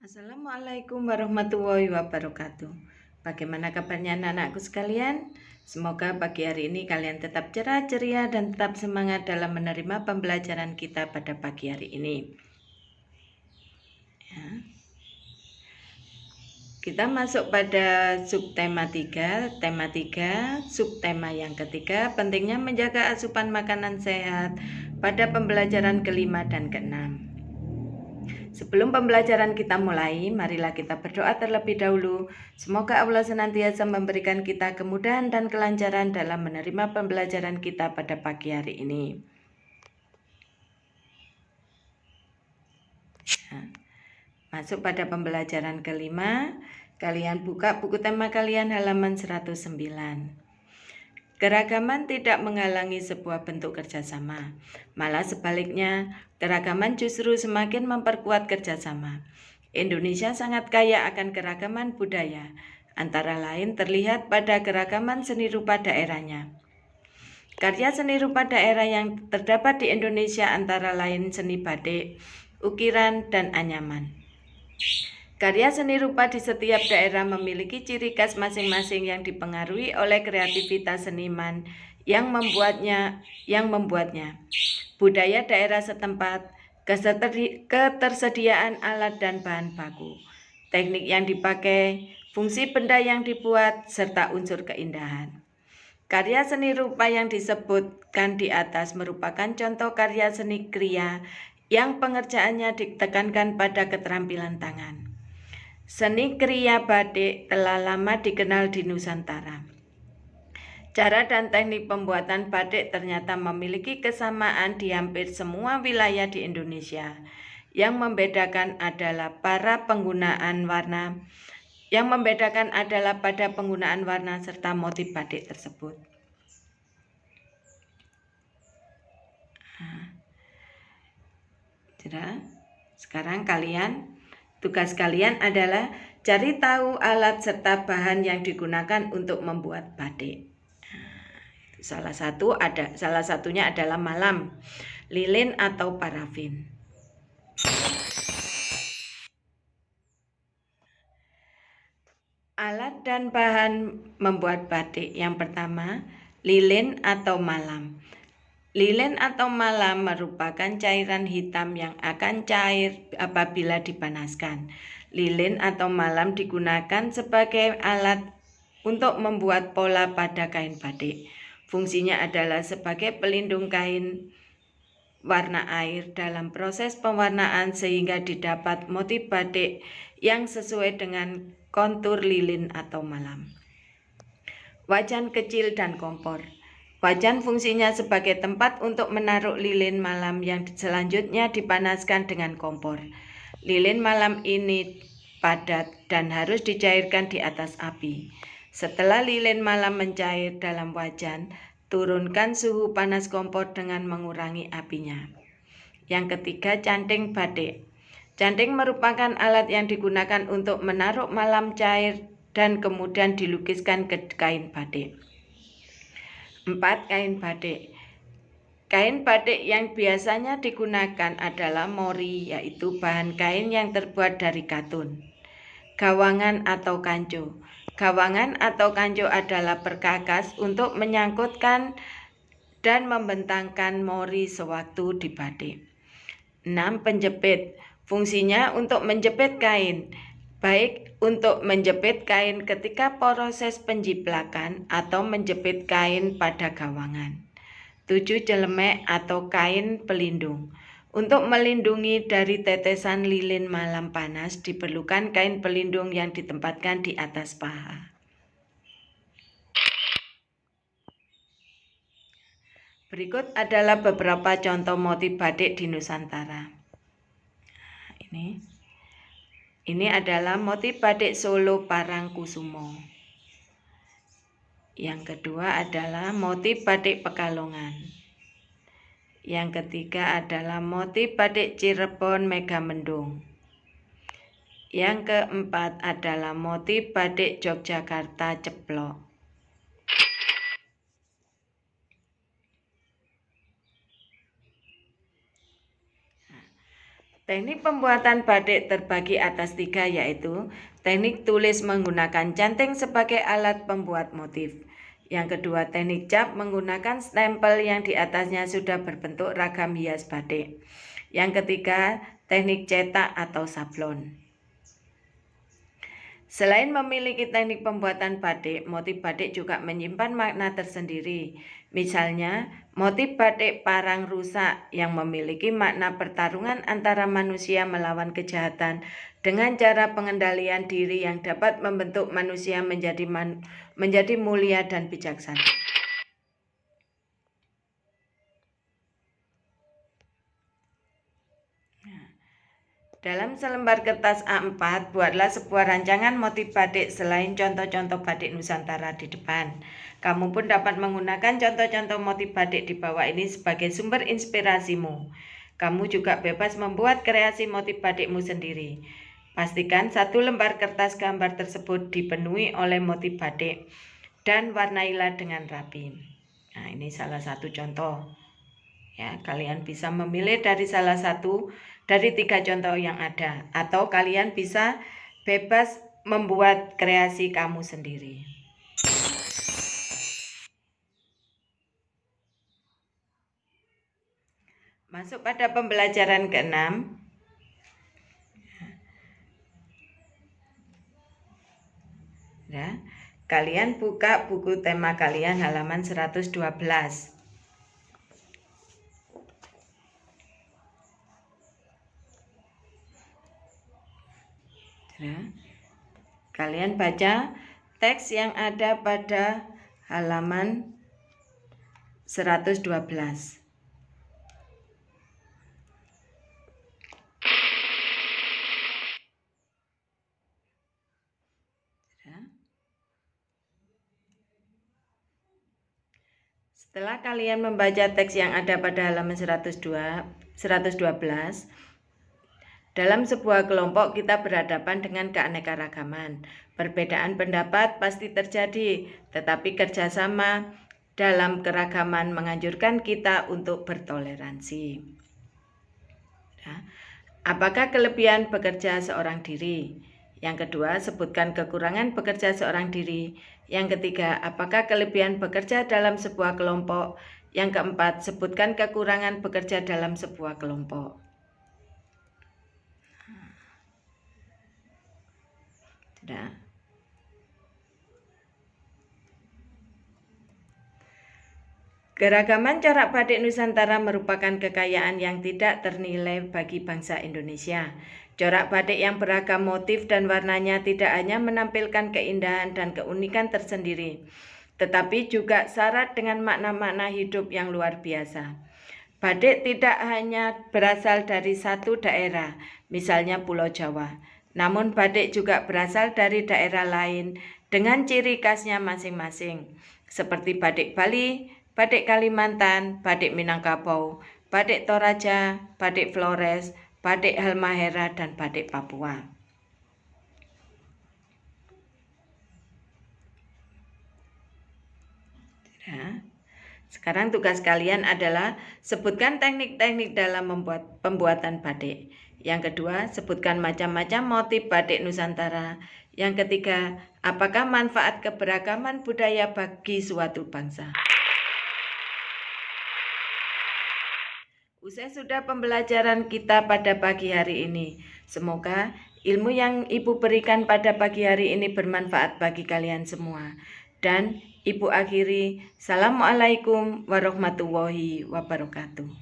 Assalamualaikum warahmatullahi wabarakatuh. Bagaimana kabarnya anak-anakku sekalian? Semoga pagi hari ini kalian tetap cerah, ceria, dan tetap semangat dalam menerima pembelajaran kita pada pagi hari ini. Ya. Kita masuk pada subtema 3, tema 3, subtema yang ketiga, pentingnya menjaga asupan makanan sehat pada pembelajaran kelima dan keenam. Sebelum pembelajaran kita mulai, marilah kita berdoa terlebih dahulu. Semoga Allah senantiasa memberikan kita kemudahan dan kelancaran dalam menerima pembelajaran kita pada pagi hari ini. Masuk pada pembelajaran kelima, kalian buka buku tema kalian halaman 109. Keragaman tidak menghalangi sebuah bentuk kerjasama, malah sebaliknya, keragaman justru semakin memperkuat kerjasama. Indonesia sangat kaya akan keragaman budaya, antara lain terlihat pada keragaman seni rupa daerahnya. Karya seni rupa daerah yang terdapat di Indonesia antara lain seni batik, ukiran, dan anyaman. Karya seni rupa di setiap daerah memiliki ciri khas masing-masing yang dipengaruhi oleh kreativitas seniman yang membuatnya. Budaya daerah setempat, ketersediaan alat dan bahan baku, teknik yang dipakai, fungsi benda yang dibuat, serta unsur keindahan. Karya seni rupa yang disebutkan di atas merupakan contoh karya seni kriya yang pengerjaannya ditekankan pada keterampilan tangan. Seni kriya batik telah lama dikenal di Nusantara. Cara dan teknik pembuatan batik ternyata memiliki kesamaan di hampir semua wilayah di Indonesia. Yang membedakan adalah pada penggunaan warna serta motif batik tersebut. Sekarang tugas kalian adalah cari tahu alat serta bahan yang digunakan untuk membuat batik. Salah satunya adalah malam, lilin atau parafin. Alat dan bahan membuat batik. Yang pertama, lilin atau malam. Lilin atau malam merupakan cairan hitam yang akan cair apabila dipanaskan. Lilin atau malam digunakan sebagai alat untuk membuat pola pada kain batik. Fungsinya adalah sebagai pelindung kain warna air dalam proses pewarnaan sehingga didapat motif batik yang sesuai dengan kontur lilin atau malam. Wajan kecil dan kompor. Wajan fungsinya sebagai tempat untuk menaruh lilin malam yang selanjutnya dipanaskan dengan kompor. Lilin malam ini padat dan harus dicairkan di atas api. Setelah lilin malam mencair dalam wajan, turunkan suhu panas kompor dengan mengurangi apinya. Yang ketiga, canting batik. Canting merupakan alat yang digunakan untuk menaruh malam cair dan kemudian dilukiskan ke kain batik. 4. Kain batik. Kain batik yang biasanya digunakan adalah mori, yaitu bahan kain yang terbuat dari katun. Gawangan atau kanco. Gawangan atau kanco adalah perkakas untuk menyangkutkan dan membentangkan mori sewaktu di batik. 6. Penjepit. Fungsinya untuk menjepit kain, baik untuk menjepit kain ketika proses penjiplakan atau menjepit kain pada gawangan. 7. Celemek atau kain pelindung. Untuk melindungi dari tetesan lilin malam panas diperlukan kain pelindung yang ditempatkan di atas paha. Berikut adalah beberapa contoh motif batik di Nusantara. Ini adalah motif batik Solo Parangkusumo. Yang kedua adalah motif batik Pekalongan. Yang ketiga adalah motif batik Cirebon Megamendung. Yang keempat adalah motif batik Yogyakarta Ceplok. Teknik pembuatan batik terbagi atas 3, yaitu teknik tulis menggunakan canting sebagai alat pembuat motif. Yang kedua, teknik cap menggunakan stempel yang di atasnya sudah berbentuk ragam hias batik. Yang ketiga, teknik cetak atau sablon. Selain memiliki teknik pembuatan batik, motif batik juga menyimpan makna tersendiri. Misalnya, motif batik parang rusak yang memiliki makna pertarungan antara manusia melawan kejahatan dengan cara pengendalian diri yang dapat membentuk manusia menjadi mulia dan bijaksana. Dalam selembar kertas A4, buatlah sebuah rancangan motif batik selain contoh-contoh batik Nusantara di depan. Kamu pun dapat menggunakan contoh-contoh motif batik di bawah ini sebagai sumber inspirasimu. Kamu juga bebas membuat kreasi motif batikmu sendiri. Pastikan satu lembar kertas gambar tersebut dipenuhi oleh motif batik dan warnailah dengan rapi. Nah, ini salah satu contoh. Ya, kalian bisa memilih dari salah satu dari 3 contoh yang ada, atau kalian bisa bebas membuat kreasi kamu sendiri. Masuk pada pembelajaran ke-6. Ya, kalian buka buku tema kalian halaman 112. Ya, kalian baca teks yang ada pada halaman 112. Setelah kalian membaca teks yang ada pada halaman 112, dalam sebuah kelompok kita berhadapan dengan keanekaragaman. Perbedaan pendapat pasti terjadi, tetapi kerjasama dalam keragaman menganjurkan kita untuk bertoleransi. Ya. Apakah kelebihan bekerja seorang diri? Yang kedua, sebutkan kekurangan bekerja seorang diri. Yang ketiga, apakah kelebihan bekerja dalam sebuah kelompok? Yang keempat, sebutkan kekurangan bekerja dalam sebuah kelompok. Sudah. Keragaman corak batik Nusantara merupakan kekayaan yang tidak ternilai bagi bangsa Indonesia. Corak batik yang beragam motif dan warnanya tidak hanya menampilkan keindahan dan keunikan tersendiri, tetapi juga syarat dengan makna-makna hidup yang luar biasa. Batik tidak hanya berasal dari satu daerah, misalnya Pulau Jawa, namun batik juga berasal dari daerah lain dengan ciri khasnya masing-masing, seperti batik Bali, batik Kalimantan, batik Minangkabau, batik Toraja, batik Flores, batik Halmahera, dan batik Papua. Ya. Sekarang tugas kalian adalah sebutkan teknik-teknik dalam pembuatan batik. Yang kedua, sebutkan macam-macam motif batik Nusantara. Yang ketiga, apakah manfaat keberagaman budaya bagi suatu bangsa? Usai sudah pembelajaran kita pada pagi hari ini. Semoga ilmu yang Ibu berikan pada pagi hari ini bermanfaat bagi kalian semua. Dan Ibu akhiri, Assalamualaikum warahmatullahi wabarakatuh.